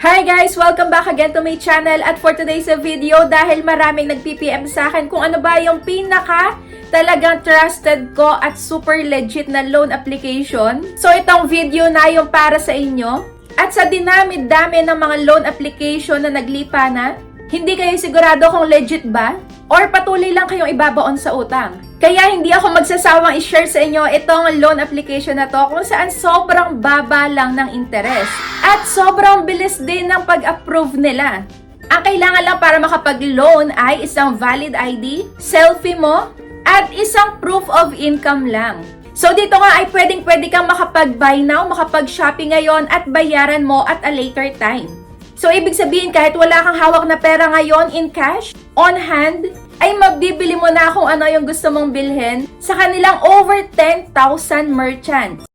Hi guys! Welcome back again to my channel at for today's video, dahil maraming nag-PPM sa akin kung ano ba yung talagang trusted ko at super legit na loan application. So itong video na yung para sa inyo. At sa dinami-dami ng mga loan application na naglipa na, hindi kayo sigurado kung legit ba? Or patuloy lang kayong ibabaon sa utang? Kaya hindi ako magsasawang i-share sa inyo itong loan application na to kung saan sobrang baba lang ng interest. At sobrang bilis din ng pag-approve nila. Ang kailangan lang para makapag-loan ay isang valid ID, selfie mo, at isang proof of income lang. So dito nga ay pwedeng-pwede kang makapag-buy now, makapag-shopping ngayon at bayaran mo at a later time. So ibig sabihin kahit wala kang hawak na pera ngayon in cash, on hand, ay mabibili mo na kung ano yung gusto mong bilhin sa kanilang over 10,000 merchants.